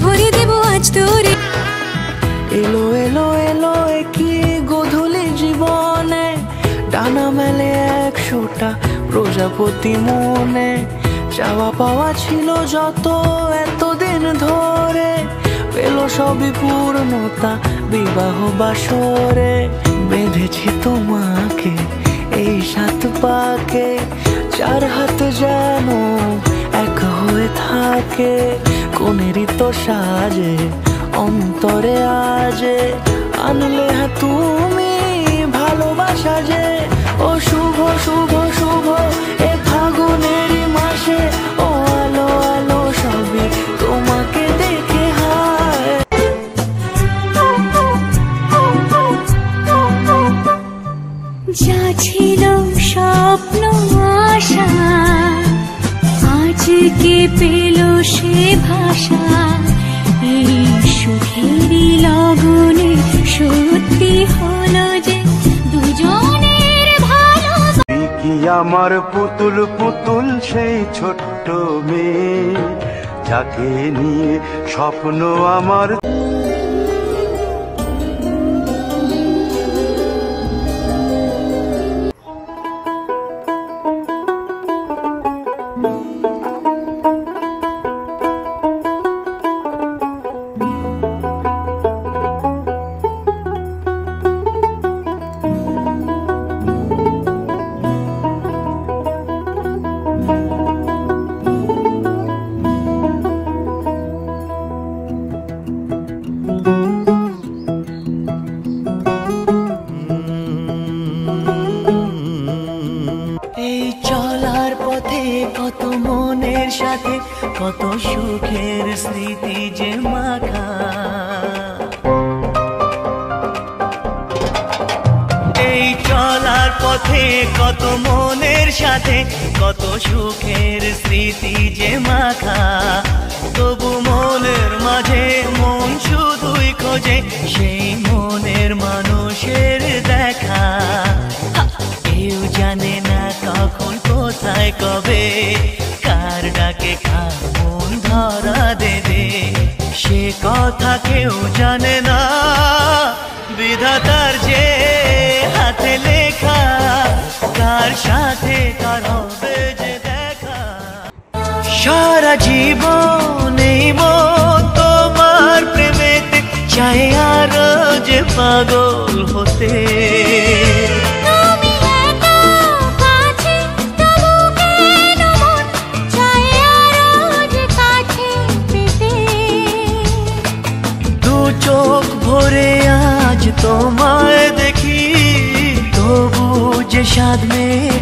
ভরে দেব আজ তোরে। এলো এলো এলো কি গোধূলি জীবনে, ডানা মেলে 100টা প্রজাপতি মনে। চাওয়া পাওয়া ছিল যত এতদিন ধরে, পেল সবই পূর্ণতা বিবাহ বাসরে। বেঁধেছি তোমাকে এই 7 পাকে, 4 হাত যেন এক হয়ে থাকে। কোনেরই তো সাজে অন্তরে আজে, আনলে তুমি ভালোবাসা যে। ও শুভ শুভ শুভ এ ফাগুনেরই মাসে, ও আলো আলো সবই তোমাকে দেখে হায়। যা ছিল স্বপ্ন আশা, আজকে পেল সে ভাষা। এই সুখেরই লগনে সত্যি হলো যে দুজনের ভালো। কি আমার পুতুল পুতুল সেই ছোট্ট মেয়ে, যাকে নিয়ে স্বপ্ন আমার। এই চলার পথে কত মনের সাথে কত সুখের স্মৃতি যে মাখা। এই চলার পথে কত মনের সাথে কত সুখের স্মৃতি যে মাখা। তবু মনের মাঝে মন শুধুই খোঁজে সেই মনের মানুষের দেখা। কেউ জানে না কখন কোথায় কবে, কার ডাকে কার মন ধরা দেবে। সে কথা কেউ জানে না, বিধাতার যে হাতে লেখা। কার সাথে কার হবে যে দেখা। সারা জীবন এই মন তোমার প্রেমেতে চাই আরো যে পাগল হতে। চোখ ভরে আজ তোমায় দেখি, তবু যে সাধ নেই